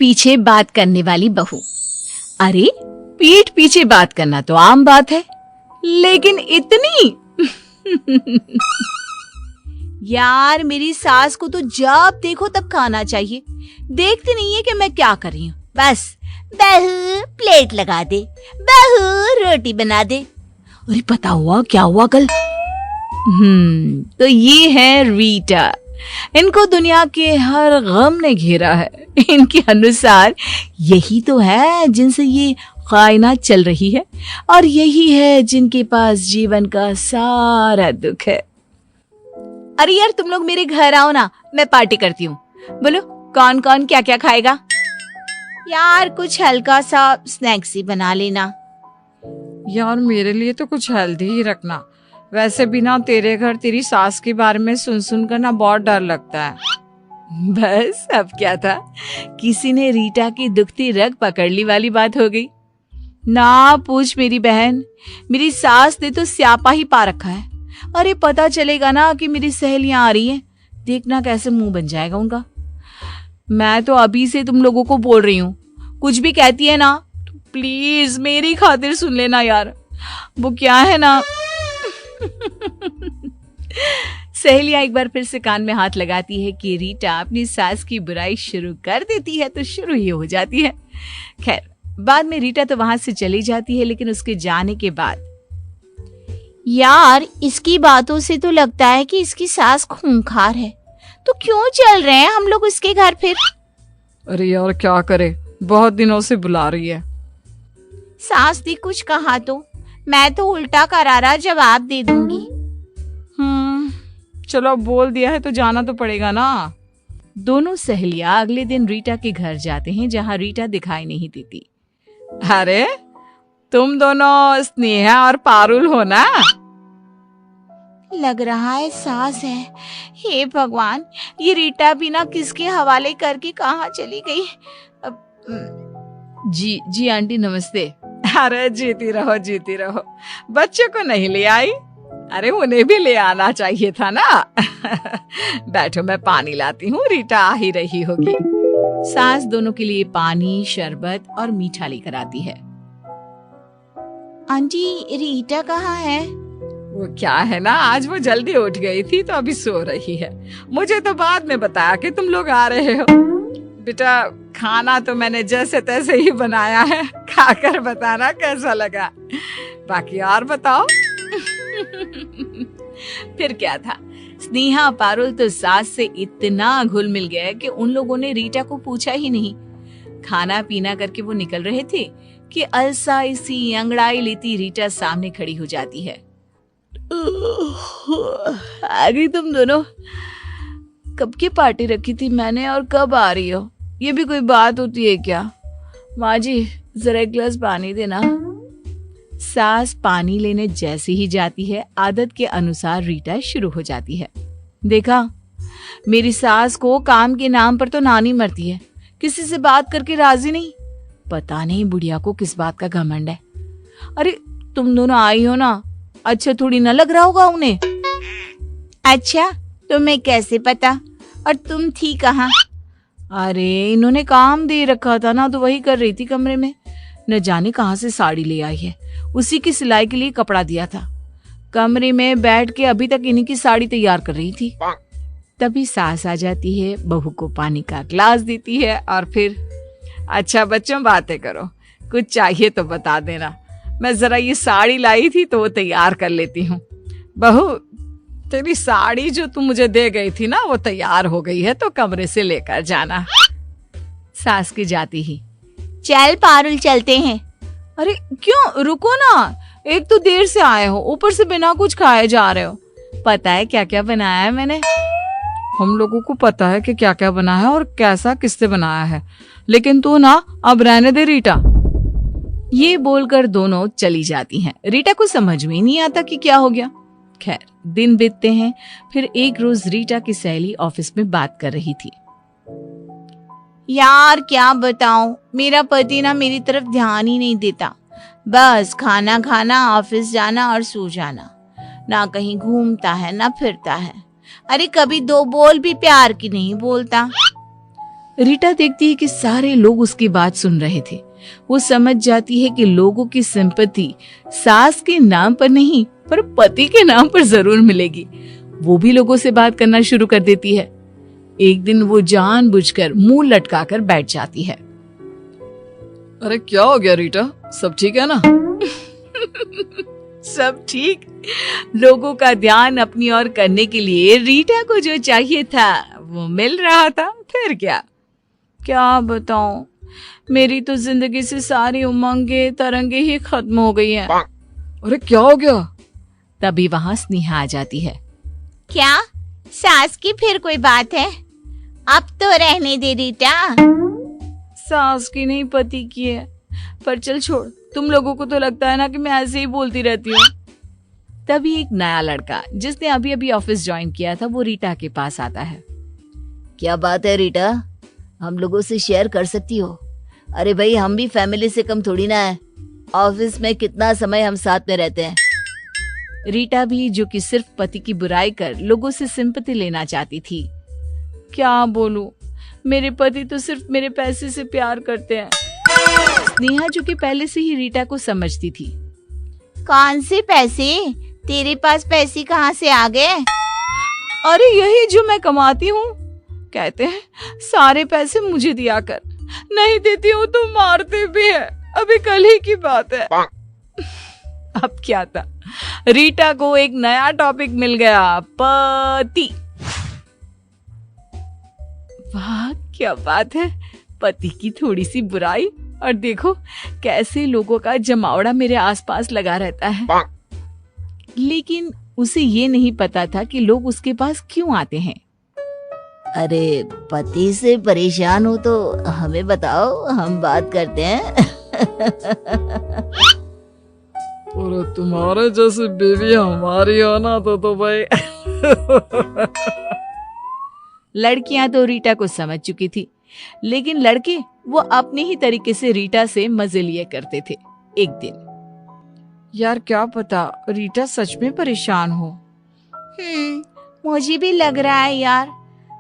पीछे बात करने वाली बहू। अरे पीठ पीछे बात करना तो आम बात है, लेकिन इतनी यार मेरी सास को तो जब देखो तब खाना चाहिए। देखती नहीं है कि मैं क्या कर रही हूँ। बस बहू प्लेट लगा दे, बहू रोटी बना दे। अरे पता हुआ क्या हुआ कल? तो ये है रीटा। इनको दुनिया के हर गम ने घेरा है। इनके अनुसार यही तो है जिनसे ये कायनात चल रही है, और यही है जिनके पास जीवन का सारा दुख है। अरे यार तुम लोग मेरे घर आओ ना, मैं पार्टी करती हूँ। बोलो कौन कौन क्या क्या खाएगा? यार कुछ हल्का सा स्नैक्स ही बना लेना। यार मेरे लिए तो कुछ हेल्दी ही रखना। वैसे भी ना तेरे घर तेरी सास के बारे में सुन कर ना बहुत डर लगता है। बस अब क्या था, किसी ने रीटा की दुखती रग पकड़ ली वाली बात हो गई। ना पूछ मेरी बहन, मेरी सास ने तो स्यापा ही पा रखा है। अरे पता चलेगा ना कि मेरी सहेलियां आ रही हैं, देखना कैसे मुंह बन जाएगा उनका। मैं तो अभी से तुम लोगों को बोल रही हूँ, कुछ भी कहती है ना तो प्लीज मेरी खातिर सुन लेना यार। वो क्या है ना सहेलियां एक बार फिर से कान में हाथ लगाती है कि रीटा अपनी सास की बुराई शुरू कर देती है तो शुरू ही हो जाती है। खैर बाद में रीटा तो वहां से चली जाती है, लेकिन उसके जाने के बाद यार इसकी बातों से तो लगता है कि इसकी सास खूंखार है, तो क्यों चल रहे हैं हम लोग उसके घर फिर? अरे यार क्या करे, बहुत दिनों से बुला रही है। सास ने कुछ कहा तो मैं तो उल्टा करारा जवाब दे दूंगी। चलो बोल दिया है तो जाना तो पड़ेगा ना। दोनों सहेलियां अगले दिन रीटा के घर जाते हैं, जहां रीटा दिखाई नहीं देती। अरे तुम दोनों स्नेहा और पारुल हो ना? लग रहा है सास है। हे भगवान, ये रीटा बिना किसके हवाले करके कहाँ चली गई? जी आंटी नमस्ते। अरे जीती रहो। बच्चे को नहीं ले आई? अरे उन्हें भी ले आना चाहिए था ना। बैठो मैं पानी लाती हूँ, रीटा आ ही रही होगी। सास दोनों के लिए पानी, शरबत और मीठा लेकर आती है। आंटी रीटा कहाँ है? वो क्या है ना, आज वो जल्दी उठ गई थी तो अभी सो रही है। मुझे तो बाद में बताया कि तुम लोग आ रहे हो। बेटा खाना तो मैंने जैसे तैसे ही बनाया है, खाकर बताना कैसा लगा। बाकी और बताओ। फिर क्या था, स्नेहा पारुल तो सास से इतना घुल मिल गया कि उन लोगों ने रीटा को पूछा ही नहीं। खाना पीना करके वो निकल रहे थे कि अलसाई सी अंगड़ाई लेती रीटा सामने खड़ी हो जाती है। आ गई तुम दोनों? कब की पार्टी रखी थी मैंने और कब आ रही हो? ये भी कोई बात होती है क्या? माँ जी जरा एक गिलास पानी देना। सास पानी लेने जैसे ही जाती है, आदत के अनुसार रीटा शुरू हो जाती है। देखा, मेरी सास को काम के नाम पर तो नानी मरती है, किसी से बात करके राजी नहीं। पता नहीं बुढ़िया को किस बात का घमंड है। अरे तुम दोनों आई हो ना, अच्छा थोड़ी न लग रहा होगा उन्हें। अच्छा तुम्हें कैसे पता? और तुम थी कहाँ? अरे इन्होंने काम दे रखा था ना, तो वही कर रही थी कमरे में। न जाने कहाँ से साड़ी ले आई है, उसी की सिलाई के लिए कपड़ा दिया था। कमरे में बैठ के अभी तक इन्हीं की साड़ी तैयार कर रही थी। तभी सास आ जाती है, बहू को पानी का ग्लास देती है और फिर अच्छा बच्चों बातें करो, कुछ चाहिए तो बता देना। मैं जरा ये साड़ी लाई थी तो वो तैयार कर लेती हूँ। बहू तेरी साड़ी जो तुम मुझे दे गई थी ना, वो तैयार हो गई है, तो कमरे से लेकर जाना। सास की जाती ही, चल पारुल चलते हैं। अरे क्यों, रुको ना, एक तो देर से आए हो, ऊपर से बिना कुछ खाए जा रहे हो। पता है क्या क्या बनाया है मैंने? हम लोगों को पता है कि क्या क्या बना है और कैसा किससे बनाया है, लेकिन तू ना अब रहने दे रीटा। ये बोलकर दोनों चली जाती हैं। रीटा को समझ में ही नहीं आता कि क्या हो गया। खैर दिन बीतते हैं। फिर एक रोज रीटा की सहेली ऑफिस में बात कर रही थी। यार क्या बताऊं, मेरा पति ना मेरी तरफ ध्यान ही नहीं देता। बस खाना खाना, ऑफिस जाना और सो जाना। ना कहीं घूमता है ना फिरता है। अरे कभी दो बोल भी प्यार की नहीं बोलता। रीटा देखती है कि सारे लोग उसकी बात सुन रहे थे। वो समझ जाती है कि लोगों की सिंपैथी सास के नाम पर नहीं पर पति के नाम पर जरूर मिलेगी। वो भी लोगों से बात करना शुरू कर देती है। एक दिन वो जानबूझकर मुंह लटकाकर बैठ जाती है। अरे क्या हो गया रीटा, सब ठीक है ना? सब ठीक। लोगों का ध्यान अपनी ओर करने के लिए रीटा को जो चाहिए था वो मिल रहा था। फिर क्या बताऊं, मेरी तो जिंदगी से सारी उमंगे तरंगे ही खत्म हो गई हैं। अरे क्या हो गया? तभी वहां स्नेहा आ जाती है। क्या सास की फिर कोई बात है? अब तो रहने दे रीटा। सास की नहीं पति की है। पर चल छोड़, तुम लोगों को तो लगता है ना कि मैं ऐसे ही बोलती रहती हूँ। तभी एक नया लड़का जिसने अभी अभी ऑफिस ज्वाइन किया था वो रीटा के पास आता है। क्या बात है रीटा, हम लोगों से शेयर कर सकती हो? अरे भाई, हम भी फैमिली से कम थोड़ी ना है। ऑफिस में कितना समय हम साथ में रहते हैं। रीटा भी, जो कि सिर्फ पति की बुराई कर लोगों से सिंपैथी लेना चाहती थी। क्या बोलूं, मेरे पति तो सिर्फ मेरे पैसे से प्यार करते हैं। स्नेहा, जो कि पहले से ही रीटा को समझती थी। कौन से पैसे? तेरे पास पैसे कहाँ से आ गए? अरे यही जो मैं कमाती हूँ। कहते हैं सारे पैसे मुझे दिया कर, नहीं देती हूँ तो मारते भी है। अभी कल ही की बात है। अब क्या था, रीटा को एक नया टॉपिक मिल गया, पति। वाह क्या बात है, पति की थोड़ी सी बुराई और देखो कैसे लोगों का जमावड़ा मेरे आसपास लगा रहता है। लेकिन उसे ये नहीं पता था कि लोग उसके पास क्यों आते हैं। अरे पति से परेशान हो तो हमें बताओ, हम बात करते हैं। और तुम्हारे जैसी बीवी हमारी हो ना तो भाई। लड़कियां तो रीटा को समझ चुकी थी, लेकिन लड़के वो अपने ही तरीके से रीटा से मजे लिए करते थे। एक दिन, यार क्या पता रीटा सच में परेशान हो। मुझे भी लग रहा है यार,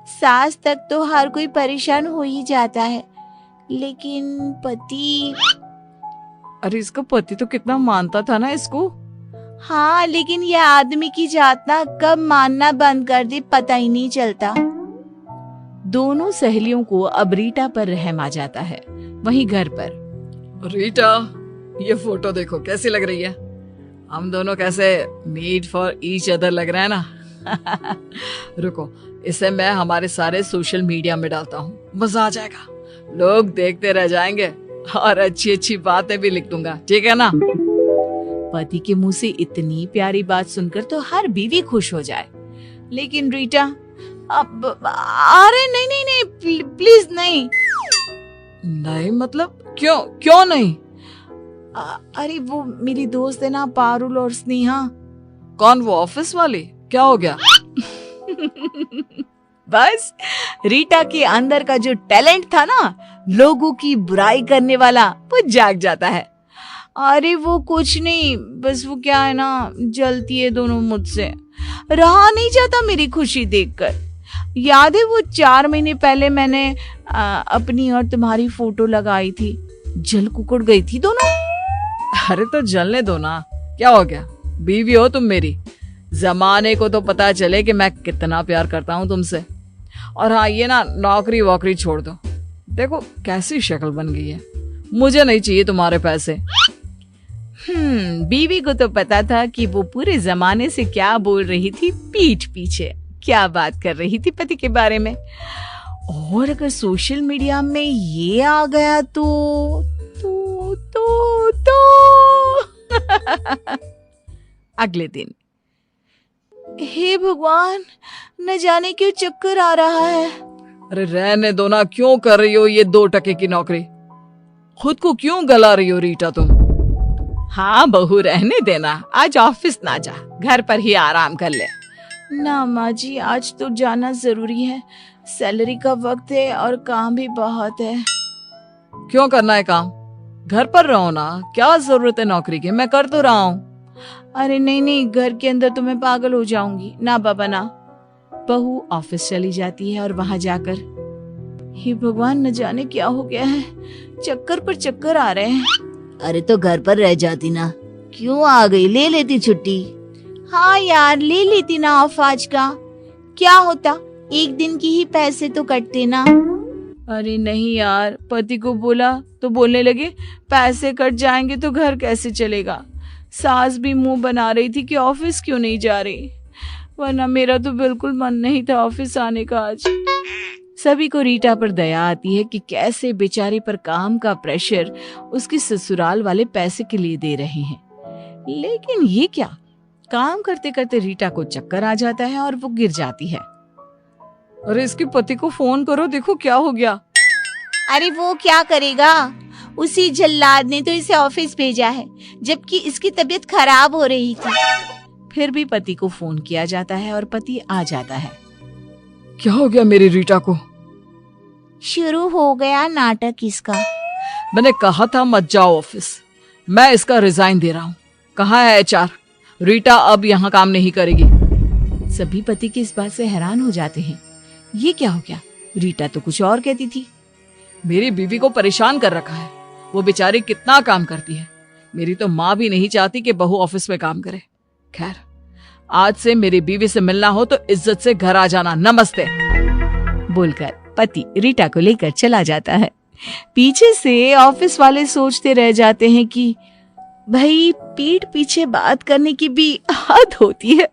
सास तक तो हर कोई परेशान हो ही जाता है, लेकिन पति। अरे इसका पति तो कितना मानता था ना इसको। हाँ, लेकिन ये आदमी की जात ना कब मानना बंद कर दे पता ही नहीं चलता। दोनों सहेलियों को अब रीटा पर रहम आ जाता है। वहीं घर पर, रीटा ये फोटो देखो कैसी लग रही है। हम दोनों कैसे मेड फॉर ईच अदर लग रहे हैं ना। रुको, इसे मैं हमारे सारे सोशल मीडिया में डालता हूँ, मजा आ जाएगा। लोग देखते रह जाएंगे और अच्छी अच्छी बातें भी लिख दूंगा, ठीक है ना? पति के मुंह से इतनी प्यारी बात सुनकर तो हर बीवी खुश हो जाए, लेकिन रीटा अब, अरे नहीं नहीं नहीं, प्लीज नहीं। नहीं मतलब क्यों नहीं? अरे वो मेरी दोस्त है ना पारुल और स्नेहा। कौन, वो ऑफिस वाली? क्या हो गया? बस रीटा के अंदर का जो टैलेंट था ना लोगों की बुराई करने वाला, वो जाग जाता है। अरे वो कुछ नहीं, बस वो क्या है ना, जलती है दोनों मुझसे। रहा नहीं जाता मेरी खुशी देखकर। याद है वो 4 महीने पहले मैंने अपनी और तुम्हारी फोटो लगाई थी, जल कुकड़ गई थी दोनों। अरे तो जलने दो ना, क्या हो गया? बीवी हो तुम मेरी, जमाने को तो पता चले कि मैं कितना प्यार करता हूँ तुमसे। और हाँ, ये ना नौकरी वोकरी छोड़ दो। देखो कैसी शक्ल बन गई है, मुझे नहीं चाहिए तुम्हारे पैसे। बीवी को तो पता था कि वो पूरे जमाने से क्या बोल रही थी पीठ पीछे, क्या बात कर रही थी पति के बारे में। और अगर सोशल मीडिया में ये आ गया तो अगले दिन, हे भगवान, न जाने क्यों चक्कर आ रहा है। अरे रहने दो ना, क्यों कर रही हो ये 2 टके की नौकरी? खुद को क्यों गला रही हो रीटा तुम? हाँ बहू, रहने देना, आज ऑफिस ना जा, घर पर ही आराम कर ले। ना माँ जी, आज तो जाना जरूरी है, सैलरी का वक्त है और काम भी बहुत है। क्यों करना है काम? घर पर रहो ना, क्या जरूरत है नौकरी की, मैं कर तो रहा हूँ। अरे नहीं नहीं, घर के अंदर तो मैं पागल हो जाऊंगी। ना बाबा ना। बहू ऑफिस चली जाती है और वहां जाकर, हे भगवान, न जाने क्या हो गया है, चक्कर पर चक्कर आ रहे हैं। अरे तो घर पर रह जाती ना, क्यों आ गई? ले लेती छुट्टी। हाँ यार, ले लेती ना ऑफ आज का, क्या होता, एक दिन की ही पैसे तो कटते ना। अरे नहीं यार, पति को बोला तो बोलने लगे पैसे कट जाएंगे तो घर कैसे चलेगा। सास भी मुंह बना रही थी कि ऑफिस क्यों नहीं जा रही, वरना मेरा तो बिल्कुल मन नहीं था ऑफिस आने का आज। सभी को रीटा पर दया आती है कि कैसे बेचारे पर काम का प्रेशर उसके ससुराल वाले पैसे के लिए दे रहे हैं। लेकिन ये क्या, काम करते करते रीटा को चक्कर आ जाता है और वो गिर जाती है। अरे इसके पति को फोन करो, देखो क्या हो गया। अरे वो क्या करेगा, उसी जल्लाद ने तो इसे ऑफिस भेजा है, जबकि इसकी तबीयत खराब हो रही थी। फिर भी पति को फोन किया जाता है और पति आ जाता है। क्या हो गया मेरी रीटा को? शुरू हो गया नाटक इसका। मैंने कहा था मत जाओ ऑफिस, मैं इसका रिजाइन दे रहा हूँ। कहाँ है HR? रीटा अब यहाँ काम नहीं करेगी। सभी पति की इस बात से हैरान हो जाते हैं। ये क्या हो गया, रीटा तो कुछ और कहती थी। मेरी बीवी को परेशान कर रखा है, वो बेचारी कितना काम करती है। मेरी तो माँ भी नहीं चाहती कि बहू ऑफिस में काम करे। खैर, आज से मेरी बीवी से मिलना हो तो इज्जत से घर आ जाना। नमस्ते बोलकर पति रीटा को लेकर चला जाता है। पीछे से ऑफिस वाले सोचते रह जाते हैं कि भाई, पीठ पीछे बात करने की भी हद होती है।